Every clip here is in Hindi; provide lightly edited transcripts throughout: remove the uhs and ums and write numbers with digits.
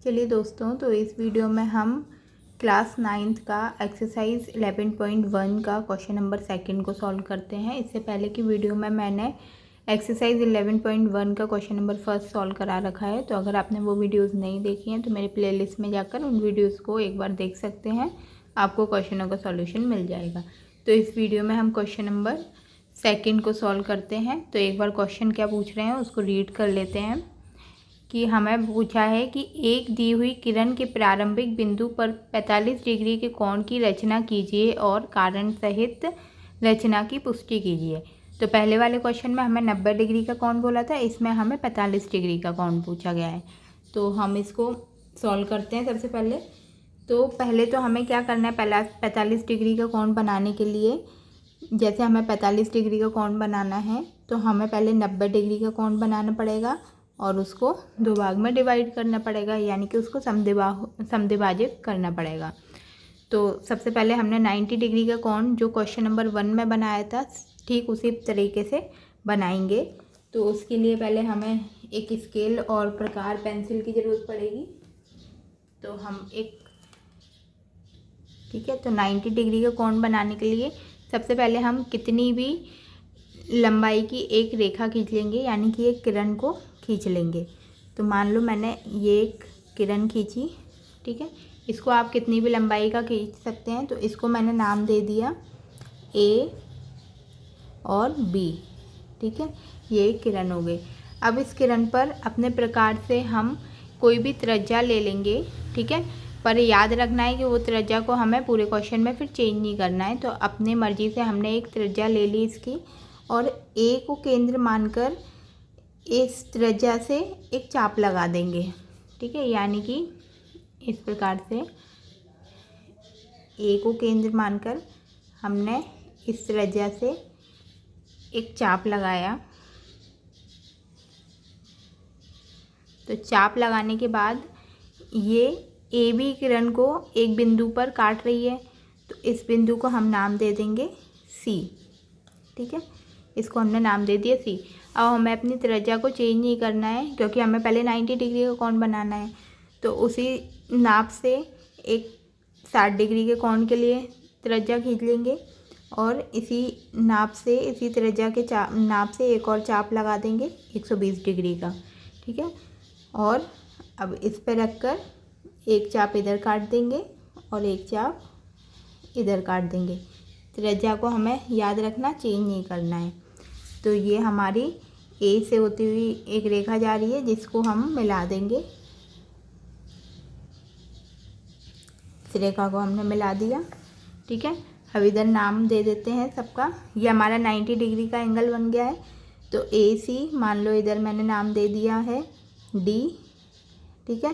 चलिए दोस्तों, तो इस वीडियो में हम क्लास 9th का एक्सरसाइज 11.1 का क्वेश्चन नंबर 2 को सॉल्व करते हैं। इससे पहले की वीडियो में मैंने एक्सरसाइज 11.1 का क्वेश्चन नंबर 1 सॉल्व करा रखा है। तो अगर आपने वो वीडियोस नहीं देखी हैं तो मेरे प्लेलिस्ट में जाकर उन वीडियोस को एक बार देख सकते हैं, आपको क्वेश्चनों का सॉल्यूशन मिल जाएगा। तो इस वीडियो में हम क्वेश्चन नंबर 2 को सॉल्व करते हैं। तो एक बार क्वेश्चन क्या पूछ रहे हैं उसको रीड कर लेते हैं। कि हमें पूछा है कि एक दी हुई किरण के प्रारंभिक बिंदु पर 45 डिग्री के कोण की रचना कीजिए और कारण सहित रचना की पुष्टि कीजिए। तो पहले वाले क्वेश्चन में हमें 90 डिग्री का कोण बोला था, इसमें हमें 45 डिग्री का कोण पूछा गया है। तो हम इसको सॉल्व करते हैं। सबसे पहले तो हमें क्या करना है, 45 डिग्री का कोण बनाने के लिए जैसे हमें 45 डिग्री का कोण बनाना है तो हमें पहले 90 डिग्री का कोण बनाना पड़ेगा और उसको 2 भाग में डिवाइड करना पड़ेगा, यानी कि उसको समद्विभाजित करना पड़ेगा। तो सबसे पहले हमने 90 डिग्री का कोण जो क्वेश्चन नंबर 1 में बनाया था ठीक उसी तरीके से बनाएंगे। तो उसके लिए पहले हमें एक स्केल और प्रकार पेंसिल की ज़रूरत पड़ेगी। तो हम तो 90 डिग्री का कोण बनाने के लिए सबसे पहले हम कितनी भी लंबाई की एक रेखा खींच लेंगे, यानी कि एक किरण को खींच लेंगे। तो मान लो मैंने ये एक किरण खींची, ठीक है। इसको आप कितनी भी लंबाई का खींच सकते हैं। तो इसको मैंने नाम दे दिया ए और बी, ठीक है। ये एक किरण हो गई। अब इस किरण पर अपने प्रकार से हम कोई भी त्रिज्या ले लेंगे, ठीक है। पर याद रखना है कि वो त्रिज्या को हमें पूरे क्वेश्चन में फिर चेंज नहीं करना है। तो अपने मर्जी से हमने एक त्रिज्या ले ली इसकी, और ए को केंद्र मानकर इस त्रिज्या से एक चाप लगा देंगे, ठीक है। यानी कि इस प्रकार से ए को केंद्र मानकर हमने इस त्रिज्या से एक चाप लगाया। तो चाप लगाने के बाद ये ए बी किरण को एक बिंदु पर काट रही है, तो इस बिंदु को हम नाम दे देंगे सी, ठीक है। इसको हमने नाम दे दिया सी। अब हमें अपनी त्रिज्या को चेंज नहीं करना है, क्योंकि हमें पहले 90 डिग्री का कोण बनाना है। तो उसी नाप से एक 60 डिग्री के कोण के लिए त्रिज्या खींच लेंगे और इसी नाप से इसी त्रिज्या के नाप से एक और चाप लगा देंगे 120 डिग्री का, ठीक है। और अब इस पर रखकर एक चाप इधर काट देंगे और एक चाप इधर काट देंगे। त्रिज्या को हमें याद रखना, चेंज नहीं करना है। तो ये हमारी ए से होती हुई एक रेखा जा रही है जिसको हम मिला देंगे। इस रेखा को हमने मिला दिया, ठीक है। अब इधर नाम दे देते हैं सबका। ये हमारा 90 डिग्री का एंगल बन गया है। तो ए सी मान लो, इधर मैंने नाम दे दिया है डी, ठीक है।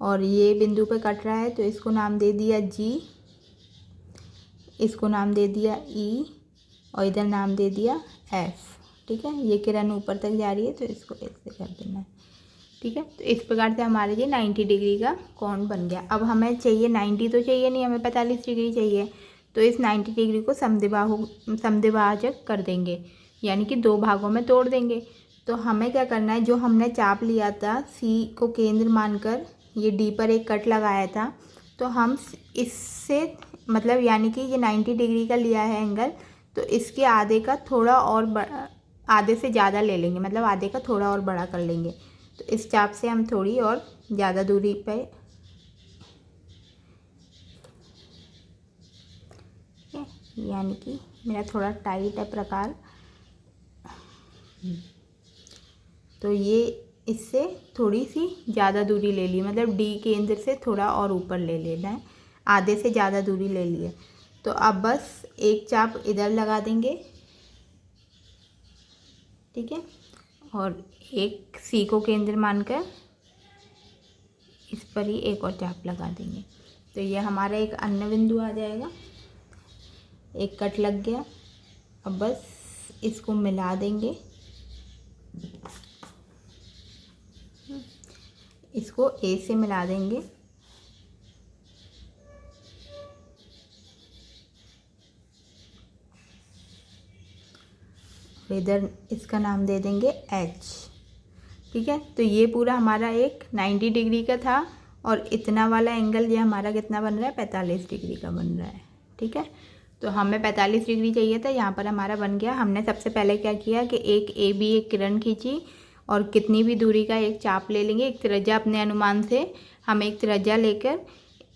और ये बिंदु पे कट रहा है तो इसको नाम दे दिया जी, इसको नाम दे दिया ई और इधर नाम दे दिया एफ, ठीक है। ये किरण ऊपर तक जा रही है तो इसको ऐसे कर देना है, ठीक है। तो इस प्रकार से हमारे ये 90 डिग्री का कोण बन गया। अब हमें चाहिए 90 तो चाहिए नहीं, हमें 45 डिग्री चाहिए। तो इस 90 डिग्री को समद्विभाजक कर देंगे, यानी कि 2 भागों में तोड़ देंगे। तो हमें क्या करना है, जो हमने चाप लिया था सी को केंद्र मानकर ये डी पर एक कट लगाया था, तो हम इससे मतलब यानी कि ये 90 डिग्री का लिया है एंगल, तो इसके आधे का थोड़ा और आधे से ज़्यादा ले लेंगे, मतलब आधे का थोड़ा और बड़ा कर लेंगे। तो इस चाप से हम थोड़ी और ज़्यादा दूरी पे, यानी कि मेरा थोड़ा टाइट है प्रकार, तो ये इससे थोड़ी सी ज़्यादा दूरी ले ली, मतलब डी केंद्र से थोड़ा और ऊपर ले लेना है, आधे से ज़्यादा दूरी ले ली है। तो अब बस एक चाप इधर लगा देंगे, ठीक है। और एक सी को केंद्र मानकर इस पर ही एक और चाप लगा देंगे। तो ये हमारा एक अन्य बिंदु आ जाएगा। एक कट लग गया। अब बस इसको मिला देंगे, इसको ए से मिला देंगे। इधर इसका नाम दे देंगे एच, ठीक है। तो ये पूरा हमारा एक 90 डिग्री का था और इतना वाला एंगल ये हमारा कितना बन रहा है, 45 डिग्री का बन रहा है। ठीक है, तो हमें 45 डिग्री चाहिए था, यहाँ पर हमारा बन गया। हमने सबसे पहले क्या किया कि एक ए बी एक किरण खींची और कितनी भी दूरी का एक चाप ले लेंगे, एक त्रिज्या अपने अनुमान से हम एक त्रिज्या लेकर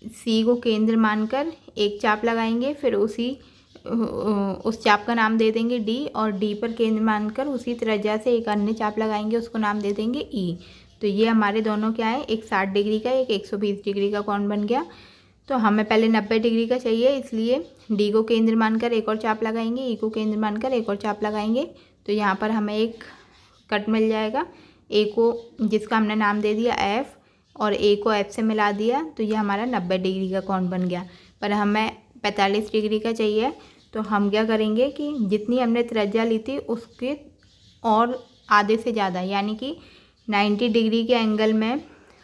सी को केंद्र मानकर एक चाप लगाएंगे, फिर उस चाप का नाम दे देंगे डी, और डी पर केंद्र मानकर उसी त्रिज्या से एक अन्य चाप लगाएंगे, उसको नाम दे देंगे ई। तो ये हमारे दोनों क्या है, एक 60 डिग्री का एक 120 डिग्री का कोण बन गया। तो हमें पहले 90 डिग्री का चाहिए, इसलिए डी को केंद्र मानकर एक और चाप लगाएंगे, ई को केंद्र मानकर एक और चाप लगाएंगे। तो यहाँ पर हमें एक कट मिल जाएगा, ए को जिसका हमने नाम दे दिया एफ और ए को एफ से मिला दिया, तो ये हमारा 90 डिग्री का कोण बन गया। पर हमें 45 डिग्री का चाहिए, तो हम क्या करेंगे कि जितनी हमने त्रिज्या ली थी उसके और आधे से ज़्यादा, यानी कि 90 डिग्री के एंगल में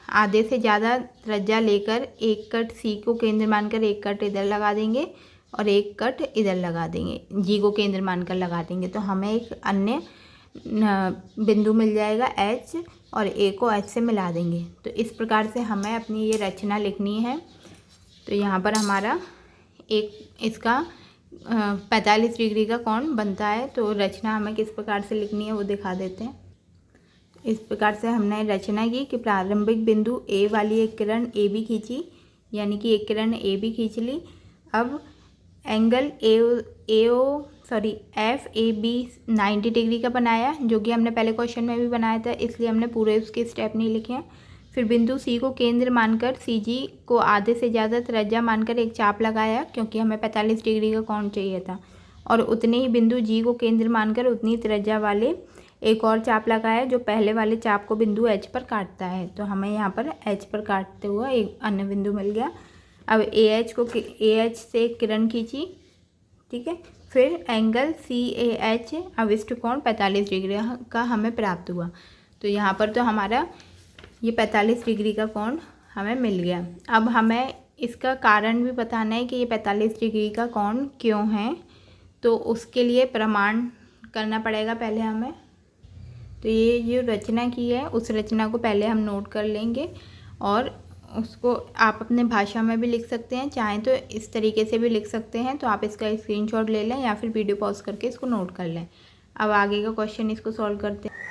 आधे से ज़्यादा त्रिज्या लेकर एक कट सी को केंद्र मानकर एक कट इधर लगा देंगे और एक कट इधर लगा देंगे, जी को केंद्र मानकर लगा देंगे। तो हमें एक अन्य बिंदु मिल जाएगा एच, और ए को एच से मिला देंगे। तो इस प्रकार से हमें अपनी ये रचना लिखनी है। तो यहाँ पर हमारा एक इसका 45 डिग्री का कोण बनता है। तो रचना हमें किस प्रकार से लिखनी है वो दिखा देते हैं। इस प्रकार से हमने रचना की कि प्रारंभिक बिंदु ए वाली एक किरण ए बी खींची, यानी कि एक किरण ए बी खींच ली। अब angle F A B 90 degree का बनाया, जो कि हमने पहले क्वेश्चन में भी बनाया था, इसलिए हमने पूरे उसके स्टेप नहीं लिखे हैं। फिर बिंदु सी को केंद्र मानकर सी जी को आधे से ज़्यादा त्रिज्या मानकर एक चाप लगाया, क्योंकि हमें 45 डिग्री का कोण चाहिए था। और उतने ही बिंदु जी को केंद्र मानकर उतनी त्रिज्या वाले एक और चाप लगाया, जो पहले वाले चाप को बिंदु एच पर काटता है। तो हमें यहाँ पर एच पर काटते हुआ एक अन्य बिंदु मिल गया। अब ए एच से किरण खींची, ठीक है। फिर एंगल सी ए एच अविष्ट कोण 45 डिग्री का हमें प्राप्त हुआ। तो यहाँ पर तो हमारा ये 45 डिग्री का कोण हमें मिल गया। अब हमें इसका कारण भी बताना है कि ये 45 डिग्री का कोण क्यों है, तो उसके लिए प्रमाण करना पड़ेगा पहले हमें। तो ये जो रचना की है उस रचना को पहले हम नोट कर लेंगे, और उसको आप अपने भाषा में भी लिख सकते हैं, चाहें तो इस तरीके से भी लिख सकते हैं। तो आप इसका स्क्रीनशॉट ले लें या फिर वीडियो पॉज करके इसको नोट कर लें। अब आगे का क्वेश्चन इसको सॉल्व करते हैं।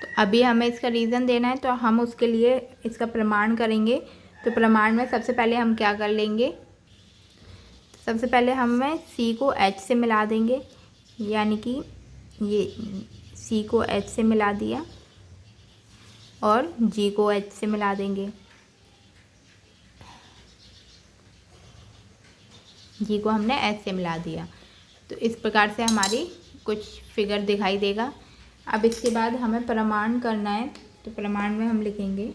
तो अभी हमें इसका रीज़न देना है, तो हम उसके लिए इसका प्रमाण करेंगे। तो प्रमाण में सबसे पहले हम क्या कर लेंगे, सबसे पहले हमें सी को एच से मिला देंगे, यानी कि ये सी को एच से मिला दिया और जी को एच से मिला देंगे। जी को हमने एच से मिला दिया। तो इस प्रकार से हमारी कुछ फिगर दिखाई देगा। अब इसके बाद हमें प्रमाण करना है। तो प्रमाण में हम लिखेंगे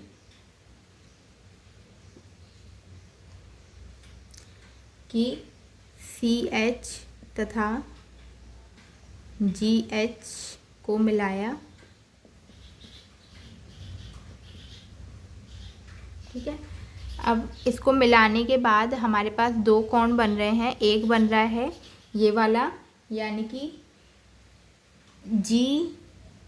कि सी एच तथा जी एच को मिलाया, ठीक है। अब इसको मिलाने के बाद हमारे पास दो कोण बन रहे हैं। एक बन रहा है ये वाला, यानी कि जी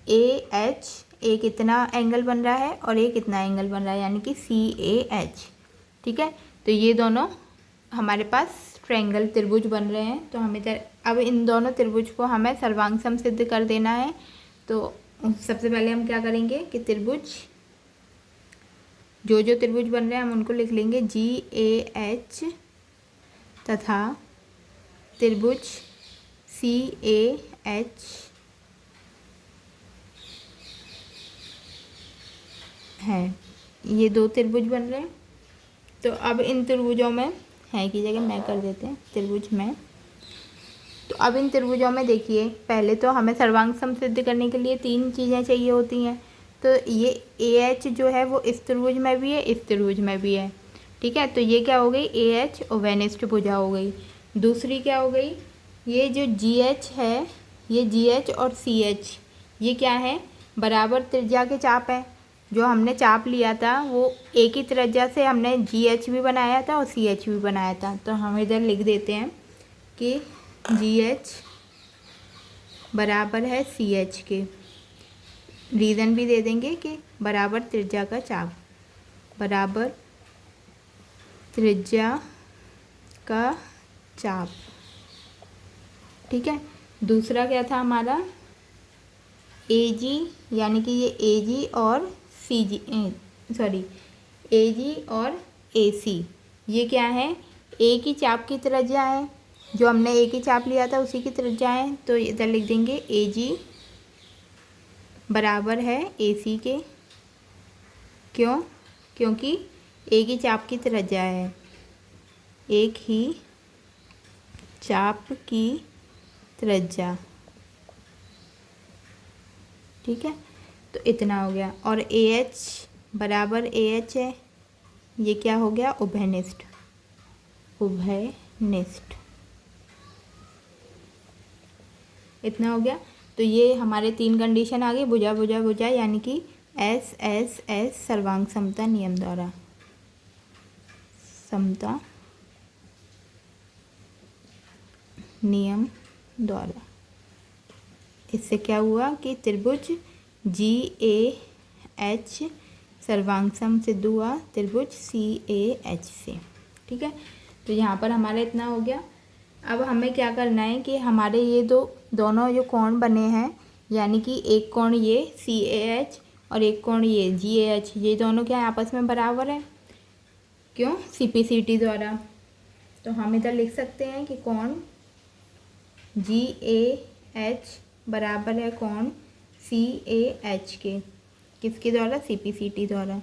ए एच, एक इतना एंगल बन रहा है और एक इतना एंगल बन रहा है, यानी कि सी ए एच, ठीक है। तो ये दोनों हमारे पास ट्रायंगल त्रिभुज बन रहे हैं। तो हमें अब इन दोनों त्रिभुज को हमें सर्वांग सिद्ध कर देना है। तो सबसे पहले हम क्या करेंगे कि त्रिभुज जो त्रिभुज बन रहे हैं हम उनको लिख लेंगे जी ए एच तथा त्रिभुज सी ए एच है। ये दो त्रिभुज बन रहे हैं। तो अब इन त्रिभुजों में है की जगह मैं कर देते हैं त्रिभुज में। तो अब इन त्रिभुजों में देखिए, पहले तो हमें सर्वांग सिद्ध करने के लिए तीन चीज़ें चाहिए होती हैं। तो ये ए एच जो है वो इस त्रिभुज में भी है, इस त्रिभुज में भी है, ठीक है। तो ये क्या हो गई, ए एच और वेनिष्ठ भुजा हो गई। दूसरी क्या हो गई, ये जो जी एच है, ये जी एच और सी एच ये क्या है, बराबर त्रिज्या के चाप है। जो हमने चाप लिया था वो एक ही त्रिज्या से हमने जी एच भी बनाया था और सी एच भी बनाया था। तो हम इधर लिख देते हैं कि जी एच बराबर है सी एच के। रीज़न भी दे देंगे कि बराबर त्रिज्या का चाप, बराबर त्रिज्या का चाप। ठीक है, दूसरा क्या था हमारा AG, यानी कि ये AG और AG और AC ये क्या है, एक ही चाप की त्रिज्या है, जो हमने एक ही चाप लिया था उसी की त्रिज्या है। तो इधर लिख देंगे AG बराबर है AC के। क्यों? क्योंकि एक ही चाप की त्रिज्या है, एक ही चाप की त्रिज्या। ठीक है, तो इतना हो गया। और AH बराबर AH है, ये क्या हो गया, उभयनिष्ठ। इतना हो गया। तो ये हमारे 3 कंडीशन आ गई, भुजा भुजा भुजा, यानी कि S सर्वांग समता नियम द्वारा। समता नियम द्वारा इससे क्या हुआ कि त्रिभुज GAH सर्वांग सम सिद्ध हुआ त्रिभुज CAH से। ठीक है, तो यहाँ पर हमारा इतना हो गया। अब हमें क्या करना है कि हमारे ये दोनों जो कोण बने हैं, यानी कि एक कोण ये CAH और एक कोण ये GAH, ये दोनों क्या है, आपस में बराबर है। क्यों? CPCT द्वारा। तो हम इधर लिख सकते हैं कि कोण GAH बराबर है कोण CAH के। किसके द्वारा? CPCT द्वारा।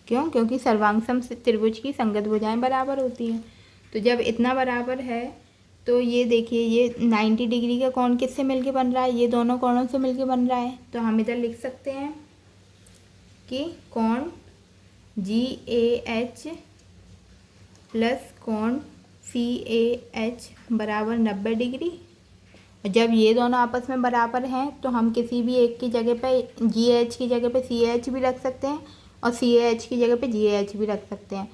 क्यों? क्योंकि सर्वांगसम त्रिभुज की संगत भुजाएं बराबर होती हैं। तो जब इतना बराबर है तो ये देखिए, ये 90 डिग्री का कोण किससे मिलके बन रहा है, ये दोनों कोणों से मिलके बन रहा है। तो हम इधर लिख सकते हैं कि कोण GAH प्लस कोण CAH बराबर 90 डिग्री। और जब ये दोनों आपस में बराबर हैं तो हम किसी भी एक की जगह पे GAH की जगह पे CAH भी रख सकते हैं और CAH की जगह पे GAH भी रख सकते हैं।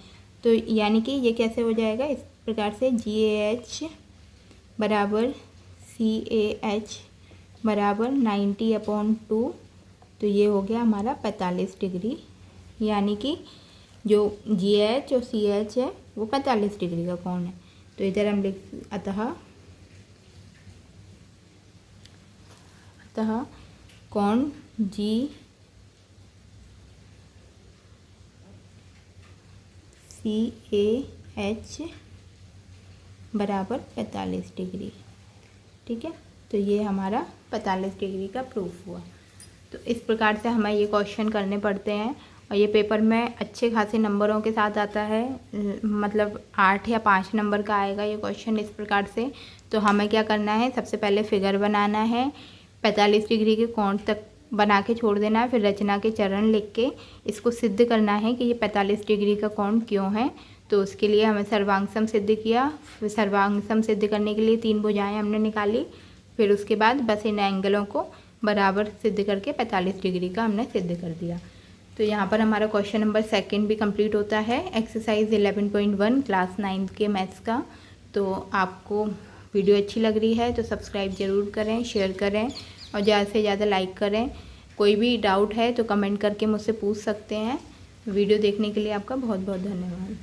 तो यानी कि ये कैसे हो जाएगा, इस प्रकार से GAH बराबर CAH बराबर 90/2। तो ये हो गया हमारा 45 डिग्री, यानी कि जो GAH और CAH है वो 45 डिग्री का कोण है। तो इधर हम अतः कोण GCAH बराबर 45 डिग्री। ठीक है, तो ये हमारा 45 डिग्री का प्रूफ हुआ। तो इस प्रकार से हमें ये क्वेश्चन करने पड़ते हैं और ये पेपर में अच्छे खासे नंबरों के साथ आता है, मतलब 8 या 5 नंबर का आएगा ये क्वेश्चन इस प्रकार से। तो हमें क्या करना है, सबसे पहले फिगर बनाना है, 45 डिग्री के कोण तक बना के छोड़ देना है, फिर रचना के चरण लिख के इसको सिद्ध करना है कि ये 45 डिग्री का कोण क्यों है। तो उसके लिए हमें सर्वांगसम सिद्ध किया, फिर सर्वांगसम सिद्ध करने के लिए 3 भुजाएं हमने निकाली, फिर उसके बाद बस इन एंगलों को बराबर सिद्ध करके 45 डिग्री का हमने सिद्ध कर दिया। तो यहाँ पर हमारा क्वेश्चन नंबर 2 भी कंप्लीट होता है, एक्सरसाइज 11.1 क्लास 9 के मैथ्स का। तो आपको वीडियो अच्छी लग रही है तो सब्सक्राइब ज़रूर करें, शेयर करें और ज़्यादा से ज़्यादा लाइक करें। कोई भी डाउट है तो कमेंट करके मुझसे पूछ सकते हैं। वीडियो देखने के लिए आपका बहुत बहुत धन्यवाद।